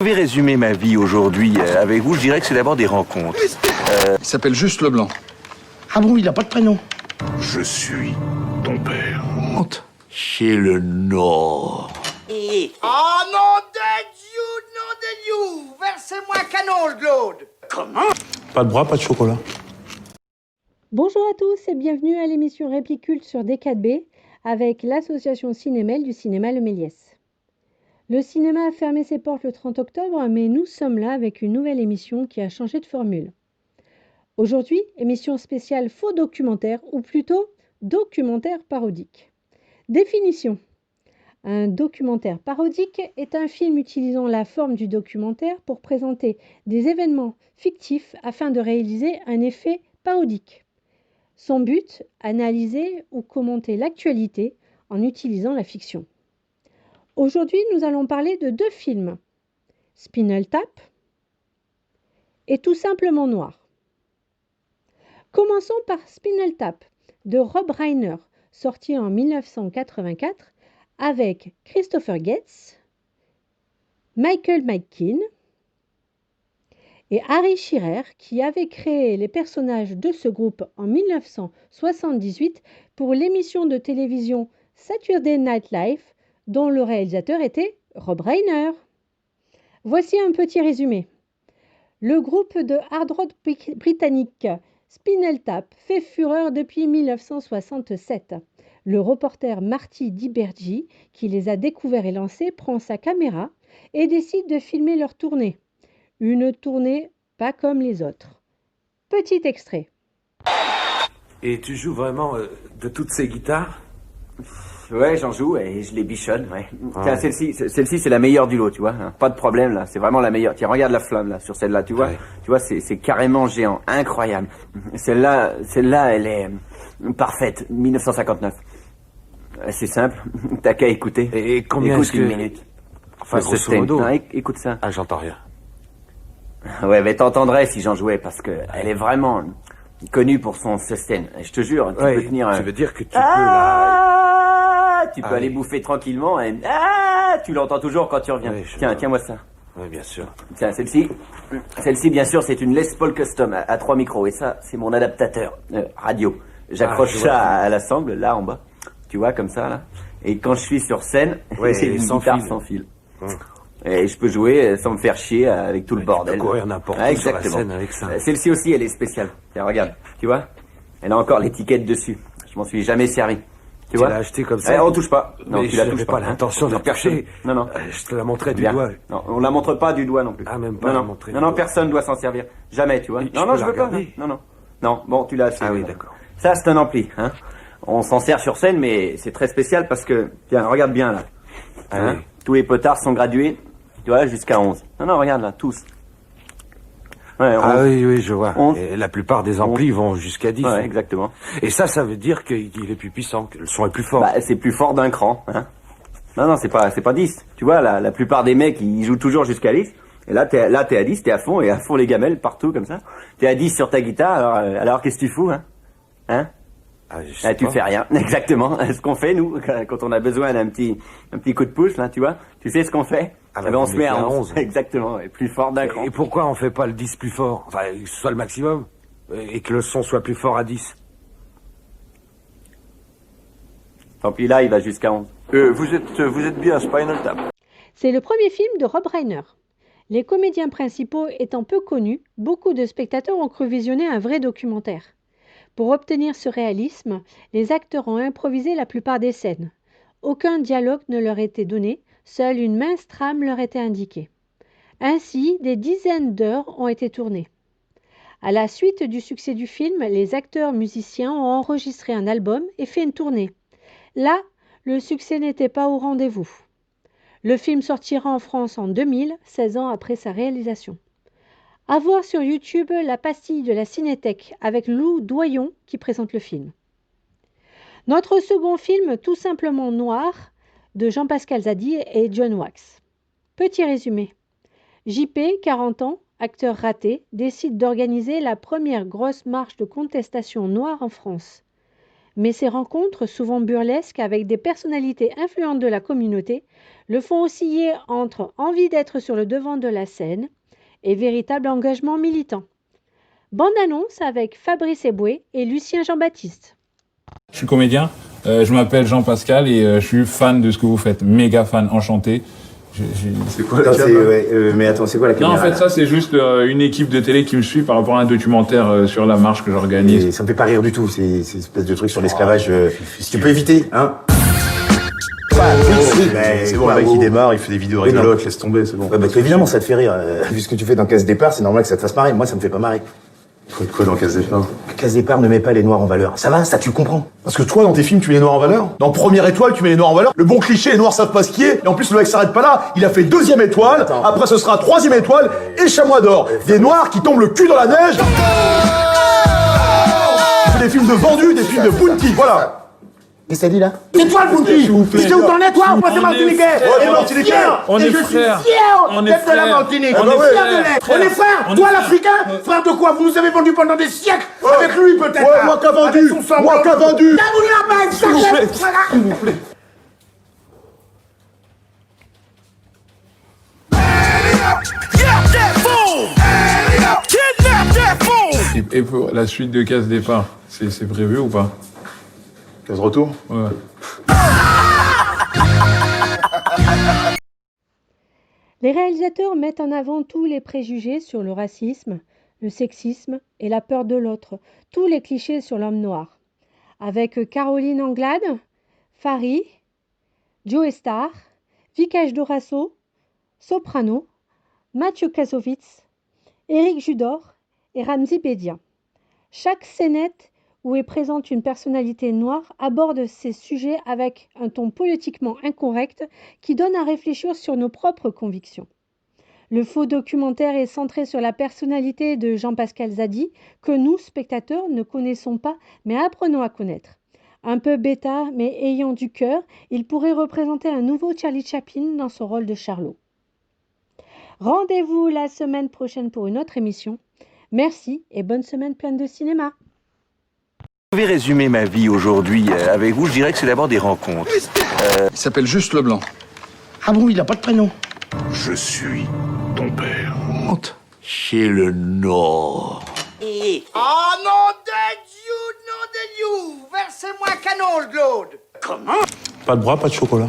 Je vais résumer ma vie aujourd'hui avec vous. Je dirais que c'est d'abord des rencontres. Il s'appelle Juste Leblanc. Ah bon, il n'a pas de prénom? Je suis ton père. Honte. Chez le Nord. Ah, nom de Dieu! Versez-moi un canon, Claude! Comment? Pas de bras, pas de chocolat. Bonjour à tous et bienvenue à l'émission Répliculte sur D4B avec l'association Cinémel du cinéma Le Méliès. Le cinéma a fermé ses portes le 30 octobre, mais nous sommes là avec une nouvelle émission qui a changé de formule. Aujourd'hui, émission spéciale faux documentaire ou plutôt documentaire parodique. Définition. Un documentaire parodique est un film utilisant la forme du documentaire pour présenter des événements fictifs afin de réaliser un effet parodique. Son but, analyser ou commenter l'actualité en utilisant la fiction. Aujourd'hui, nous allons parler de deux films, Spinal Tap et Tout simplement Noir. Commençons par Spinal Tap de Rob Reiner, sorti en 1984 avec Christopher Getz, Michael McKean et Harry Shearer qui avait créé les personnages de ce groupe en 1978 pour l'émission de télévision Saturday Night Live dont le réalisateur était Rob Reiner. Voici un petit résumé. Le groupe de hard rock britannique Spinal Tap fait fureur depuis 1967. Le reporter Marty DiBergi, qui les a découverts et lancés, prend sa caméra et décide de filmer leur tournée. Une tournée pas comme les autres. Petit extrait. Et tu joues vraiment de toutes ces guitares? Ouais, j'en joue et je les bichonne, ouais. Tiens, celle-ci, c'est la meilleure du lot, tu vois. Hein. Pas de problème, là. C'est vraiment la meilleure. Tiens, regarde la flamme, là, sur celle-là, tu vois. Ouais. Tu vois, c'est carrément géant. Incroyable. Celle-là, elle est parfaite. 1959. C'est simple. T'as qu'à écouter. Et combien Écoute est-ce que... une minute. Enfin, Le grosso sustain. modo... Non, écoute ça. Ah, j'entends rien. Ouais, mais t'entendrais si j'en jouais, parce que elle est vraiment connue pour son sustain. Et je te jure, tu peux tenir... Tu veux dire que tu peux la... Tu peux Ah aller oui. bouffer tranquillement et... tu l'entends toujours quand tu reviens. Oui, je Tiens, vois. tiens-moi ça. Oui, bien sûr. Tiens, celle-ci, bien sûr, c'est une Les Paul Custom à 3 micros. Et ça, c'est mon adaptateur radio. J'accroche je vois. ça à la sangle, là, en bas. Tu vois, comme ça, là. Et quand je suis sur scène, Ouais, c'est une sans guitare fil. sans fil. Hum. Et je peux jouer sans me faire chier avec tout le Tu bordel. peux courir n'importe où Ah, sur la exactement. scène avec ça. Celle-ci aussi, elle est spéciale. Tiens, regarde. Tu vois? Elle a encore l'étiquette dessus. Je m'en suis jamais servi. Tu vois? l'as acheté comme ça? On touche pas. Non, Mais tu la je touches n'avais pas. pas l'intention de Non, la toucher. Non, non. Je te la montrais du Bien. doigt. Non, on la montre pas du doigt non plus. Ah, même pas non, la non. montrer Non, du non, doigt. personne doit s'en servir. Jamais, tu vois. Et Non, je non, peux je la veux pas. regarder? Non, non. Non, bon, tu l'as assez. Ah oui, non. d'accord. Ça, c'est un ampli, hein. On s'en sert sur scène, mais c'est très spécial parce que, tiens, regarde bien, là. Ah oui. Tous les potards sont gradués, tu vois, jusqu'à 11. Non, non, regarde, là, tous. Ouais, 11. Ah oui, oui, je vois. 11. Et la plupart des amplis vont jusqu'à 10. Ouais, exactement. Et ça veut dire qu'il est plus puissant, que le son est plus fort. Bah, c'est plus fort d'un cran, hein. Non, non, c'est pas 10. Tu vois, la plupart des mecs, ils jouent toujours jusqu'à 10. Et là, t'es à 10, t'es à fond, et à fond les gamelles, partout, comme ça. T'es à 10 sur ta guitare, alors qu'est-ce que tu fous, hein? Hein? Ah, je sais Tu pas. fais rien, exactement. Ce qu'on fait, nous, quand on a besoin d'un petit coup de pouce, là, tu vois. Tu sais ce qu'on fait? Ah, Eh bah, on vous se met à mettez à 11. 11. Exactement, et plus fort d'un cran. Et pourquoi on fait pas le 10 plus fort? Enfin, que ce soit le maximum. Et que le son soit plus fort à 10. Tant pis, là, il va jusqu'à 11. Vous êtes bien Spinal Tap. C'est le premier film de Rob Reiner. Les comédiens principaux étant peu connus, beaucoup de spectateurs ont cru visionner un vrai documentaire. Pour obtenir ce réalisme, les acteurs ont improvisé la plupart des scènes. Aucun dialogue ne leur était donné, seule une mince trame leur était indiquée. Ainsi, des dizaines d'heures ont été tournées. À la suite du succès du film, les acteurs-musiciens ont enregistré un album et fait une tournée. Là, le succès n'était pas au rendez-vous. Le film sortira en France en 2000, 16 ans après sa réalisation. À voir sur YouTube la pastille de la Cinétech avec Lou Doyon qui présente le film. Notre second film, Tout simplement Noir, de Jean-Pascal Zadi et John Wax. Petit résumé. JP, 40 ans, acteur raté, décide d'organiser la première grosse marche de contestation noire en France. Mais ces rencontres, souvent burlesques avec des personnalités influentes de la communauté, le font osciller entre envie d'être sur le devant de la scène et véritable engagement militant. Bande-annonce avec Fabrice Eboué et Lucien Jean-Baptiste. Je suis comédien, je m'appelle Jean-Pascal et je suis fan de ce que vous faites, méga fan, enchanté. C'est quoi la caméra mais attends, c'est quoi la caméra? Non, en fait, ça, c'est juste une équipe de télé qui me suit par rapport à un documentaire sur la marche que j'organise. Et ça me fait pas rire du tout, c'est une espèce de truc sur l'esclavage. Tu peux éviter, hein? C'est bon, le mec il démarre, il fait des vidéos rigolotes, laisse tomber, c'est bon. Ouais, bah, évidemment, ça te fait rire. Vu ce que tu fais dans Casse Départ, c'est normal que ça te fasse marrer. Moi, ça me fait pas marrer. Quoi dans Casse Départ? Casse Départ ne met pas les noirs en valeur. Ça va, ça tu comprends. Parce que toi, dans tes films, tu mets les noirs en valeur. Dans Première étoile, tu mets les noirs en valeur. Le bon cliché, les noirs savent pas ce qui est. Et en plus, le mec s'arrête pas là. Il a fait 2e étoile. Attends. Après, ce sera 3e étoile et Chamois d'or. Des noirs qui tombent le cul dans la neige. Il fait des films de vendus, des films de bounty, voilà. Qu'est-ce que t'as dit là? C'est toi le bounty. Tu sais où t'en es, toi? Moi, c'est Martiniquais. Ouais, Et Martiniquais. On est je suis frères. fier d'être de la Martinique. On est Fier frères. de l'être. On est frères. Toi, l'Africain, frère de quoi? Vous nous avez vendu pendant des siècles. Avec lui, peut-être. Ouais, moi qu'a vendu. Moi qu'a vendu. T'as voulu la bague, ça fait. S'il vous plaît. Et pour la suite de Casse Départ, c'est prévu ou pas? Casse retour. Ouais. Les réalisateurs mettent en avant tous les préjugés sur le racisme, le sexisme et la peur de l'autre, tous les clichés sur l'homme noir. Avec Caroline Anglade, Farid, Joe Star, Vikash Dorasso, Soprano, Mathieu Kassovitz, Éric Judor et Ramzi Bedia. Chaque scénette où est présente une personnalité noire aborde ces sujets avec un ton politiquement incorrect qui donne à réfléchir sur nos propres convictions. Le faux documentaire est centré sur la personnalité de Jean-Pascal Zadi, que nous, spectateurs, ne connaissons pas, mais apprenons à connaître. Un peu bêta, mais ayant du cœur, il pourrait représenter un nouveau Charlie Chaplin dans son rôle de Charlot. Rendez-vous la semaine prochaine pour une autre émission. Merci et bonne semaine pleine de cinéma. Je vais résumer ma vie aujourd'hui avec vous. Je dirais que c'est d'abord des rencontres. Il s'appelle Juste Leblanc. Ah bon, il a pas de prénom. Je suis ton père. Chez le Nord. Oh non de Dieu, Versez-moi un canol, Claude. Pas de bras, pas de chocolat.